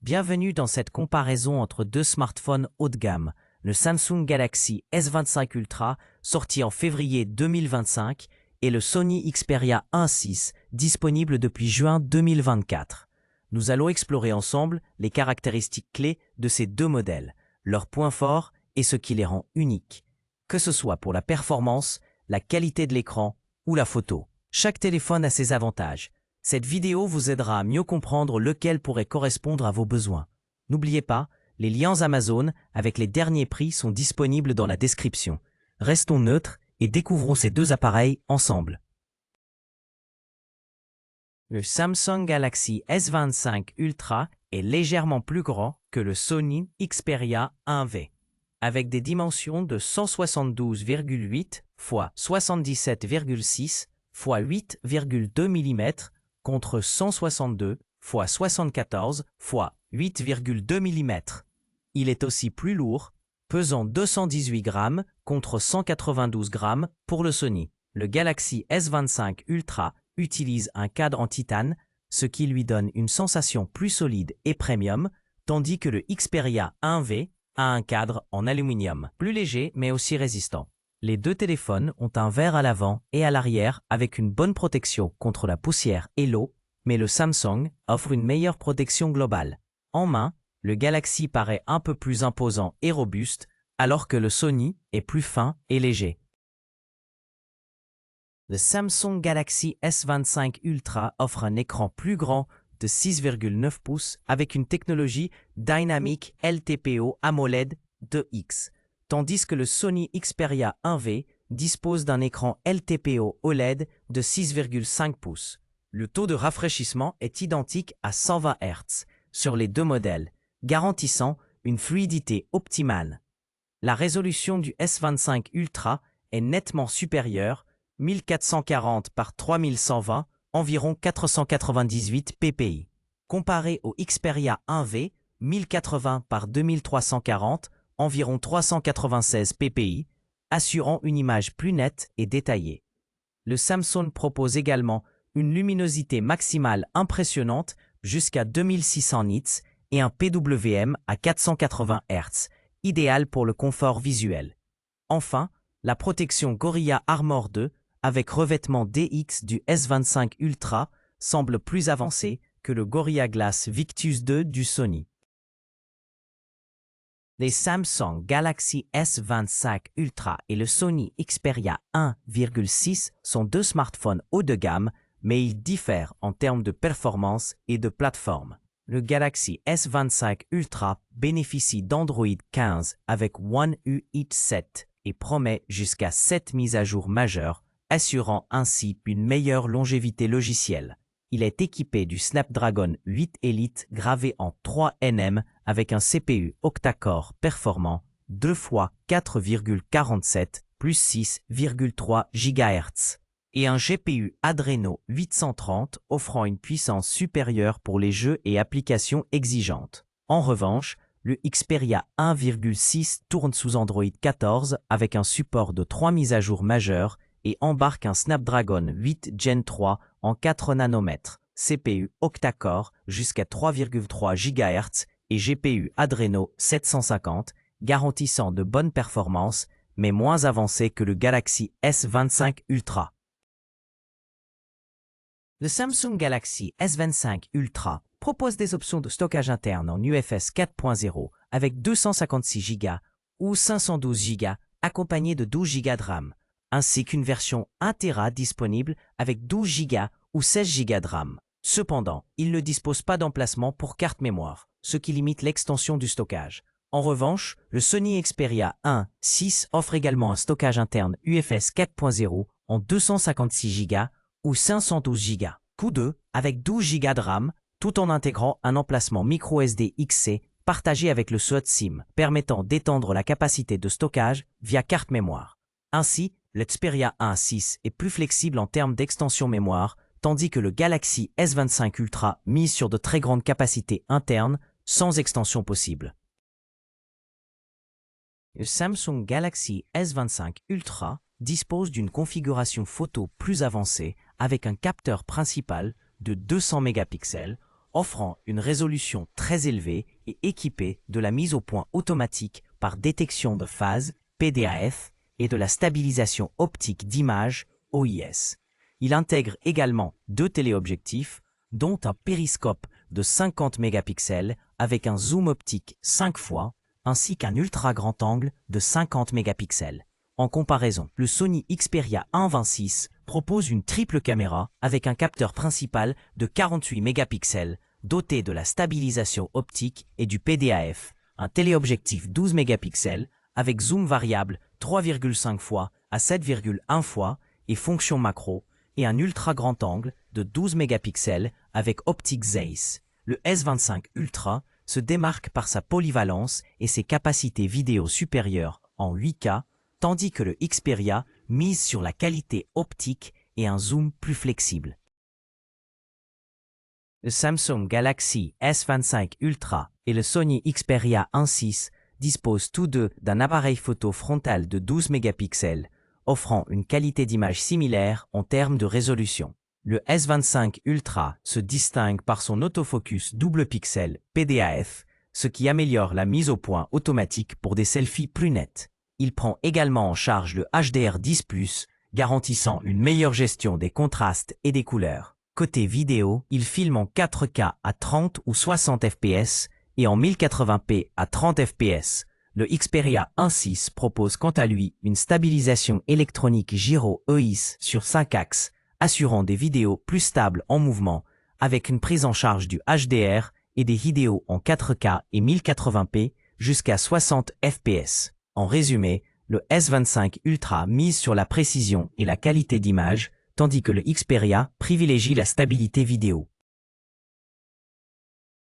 Bienvenue dans cette comparaison entre deux smartphones haut de gamme, le Samsung Galaxy S25 Ultra, sorti en février 2025, et le Sony Xperia 1.6, disponible depuis juin 2024. Nous allons explorer ensemble les caractéristiques clés de ces deux modèles, leurs points forts et ce qui les rend uniques, que ce soit pour la performance, la qualité de l'écran ou la photo. Chaque téléphone a ses avantages. Cette vidéo vous aidera à mieux comprendre lequel pourrait correspondre à vos besoins. N'oubliez pas, les liens Amazon avec les derniers prix sont disponibles dans la description. Restons neutres et découvrons ces deux appareils ensemble. Le Samsung Galaxy S25 Ultra est légèrement plus grand que le Sony Xperia 1V, avec des dimensions de 172,8 x 77,6 x 8,2 mm contre 162 x 74 x 8,2 mm. Il est aussi plus lourd, pesant 218 grammes contre 192 grammes pour le Sony. Le Galaxy S25 Ultra utilise un cadre en titane, ce qui lui donne une sensation plus solide et premium, tandis que le Xperia 1V a un cadre en aluminium, plus léger mais aussi résistant. Les deux téléphones ont un verre à l'avant et à l'arrière avec une bonne protection contre la poussière et l'eau, mais le Samsung offre une meilleure protection globale. En main, le Galaxy paraît un peu plus imposant et robuste, alors que le Sony est plus fin et léger. Le Samsung Galaxy S25 Ultra offre un écran plus grand de 6,9 pouces avec une technologie Dynamic LTPO AMOLED 2X, tandis que le Sony Xperia 1V dispose d'un écran LTPO OLED de 6,5 pouces. Le taux de rafraîchissement est identique à 120 Hz sur les deux modèles, garantissant une fluidité optimale. La résolution du S25 Ultra est nettement supérieure, 1440 par 3120, environ 498 ppi. Comparé au Xperia 1V, 1080 par 2340, environ 396 ppi, assurant une image plus nette et détaillée. Le Samsung propose également une luminosité maximale impressionnante jusqu'à 2600 nits et un PWM à 480 Hz, idéal pour le confort visuel. Enfin, la protection Gorilla Armor 2 avec revêtement DX du S25 Ultra semble plus avancée que le Gorilla Glass Victus 2 du Sony. Les Samsung Galaxy S25 Ultra et le Sony Xperia 1.6 sont deux smartphones haut de gamme, mais ils diffèrent en termes de performance et de plateforme. Le Galaxy S25 Ultra bénéficie d'Android 15 avec One UI 7 et promet jusqu'à 7 mises à jour majeures, assurant ainsi une meilleure longévité logicielle. Il est équipé du Snapdragon 8 Elite gravé en 3 nm avec un CPU octa-core performant 2 x 4,47 plus 6,3 GHz et un GPU Adreno 830 offrant une puissance supérieure pour les jeux et applications exigeantes. En revanche, le Xperia 1.6 tourne sous Android 14 avec un support de 3 mises à jour majeures et embarque un Snapdragon 8 Gen 3 en 4 nanomètres, CPU octa-core jusqu'à 3,3 GHz et GPU Adreno 750, garantissant de bonnes performances, mais moins avancées que le Galaxy S25 Ultra. Le Samsung Galaxy S25 Ultra propose des options de stockage interne en UFS 4.0 avec 256 Go ou 512 Go accompagné de 12 Go de RAM, ainsi qu'une version 1 Tera disponible avec 12 Go ou 16 Go de RAM. Cependant, il ne dispose pas d'emplacement pour carte mémoire, ce qui limite l'extension du stockage. En revanche, le Sony Xperia 1.6 offre également un stockage interne UFS 4.0 en 256 Go ou 512 Go, tous deux avec 12 Go de RAM, tout en intégrant un emplacement microSD XC partagé avec le slot SIM, permettant d'étendre la capacité de stockage via carte mémoire. Ainsi, le Xperia 1.6 est plus flexible en termes d'extension mémoire, tandis que le Galaxy S25 Ultra mise sur de très grandes capacités internes sans extension possible. Le Samsung Galaxy S25 Ultra dispose d'une configuration photo plus avancée avec un capteur principal de 200 mégapixels, offrant une résolution très élevée et équipé de la mise au point automatique par détection de phase, PDAF, et de la stabilisation optique d'image, OIS. Il intègre également 2 téléobjectifs, dont un périscope de 50 mégapixels avec un zoom optique 5 fois, ainsi qu'un ultra grand angle de 50 mégapixels. En comparaison, le Sony Xperia 1.26 propose une triple caméra avec un capteur principal de 48 mégapixels, doté de la stabilisation optique et du PDAF, un téléobjectif 12 mégapixels avec zoom variable 3,5 fois à 7,1 fois et fonction macro, et un ultra grand angle de 12 mégapixels avec optique Zeiss. Le S25 Ultra se démarque par sa polyvalence et ses capacités vidéo supérieures en 8K, tandis que le Xperia mise sur la qualité optique et un zoom plus flexible. Le Samsung Galaxy S25 Ultra et le Sony Xperia 1.6 disposent tous deux d'un appareil photo frontal de 12 mégapixels, offrant une qualité d'image similaire en termes de résolution. Le S25 Ultra se distingue par son autofocus double pixel PDAF, ce qui améliore la mise au point automatique pour des selfies plus nettes. Il prend également en charge le HDR10+, garantissant une meilleure gestion des contrastes et des couleurs. Côté vidéo, il filme en 4K à 30 ou 60 fps et en 1080p à 30 fps. Le Xperia 1.6 propose quant à lui une stabilisation électronique gyro EIS sur 5 axes, assurant des vidéos plus stables en mouvement, avec une prise en charge du HDR et des vidéos en 4K et 1080p jusqu'à 60 fps. En résumé, le S25 Ultra mise sur la précision et la qualité d'image, tandis que le Xperia privilégie la stabilité vidéo.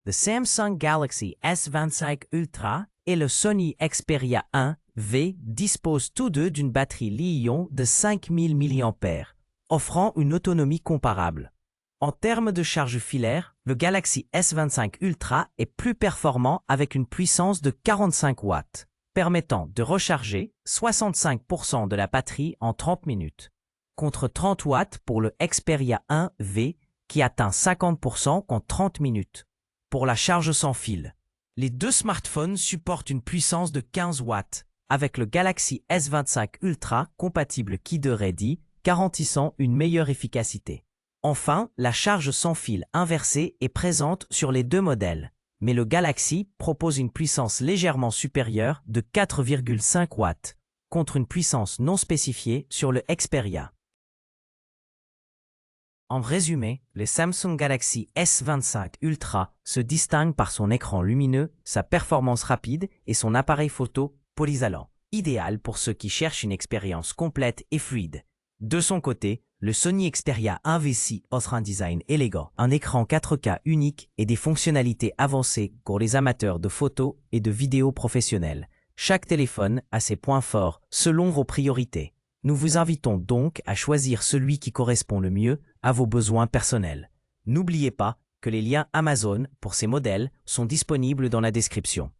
Le Samsung Galaxy S25 Ultra et le Sony Xperia 1V disposent tous deux d'une batterie Li-ion de 5000 mAh, offrant une autonomie comparable. En termes de charge filaire, le Galaxy S25 Ultra est plus performant avec une puissance de 45 watts, permettant de recharger 65% de la batterie en 30 minutes, contre 30 watts pour le Xperia 1V qui atteint 50% en 30 minutes. Pour la charge sans fil, les deux smartphones supportent une puissance de 15 watts, avec le Galaxy S25 Ultra compatible Qi Ready, garantissant une meilleure efficacité. Enfin, la charge sans fil inversée est présente sur les deux modèles, mais le Galaxy propose une puissance légèrement supérieure de 4,5 watts, contre une puissance non spécifiée sur le Xperia. En résumé, le Samsung Galaxy S25 Ultra se distingue par son écran lumineux, sa performance rapide et son appareil photo polyvalent, idéal pour ceux qui cherchent une expérience complète et fluide. De son côté, le Sony Xperia 1V6 offre un design élégant, un écran 4K unique et des fonctionnalités avancées pour les amateurs de photos et de vidéos professionnelles. Chaque téléphone a ses points forts selon vos priorités. Nous vous invitons donc à choisir celui qui correspond le mieux à vos besoins personnels. N'oubliez pas que les liens Amazon pour ces modèles sont disponibles dans la description.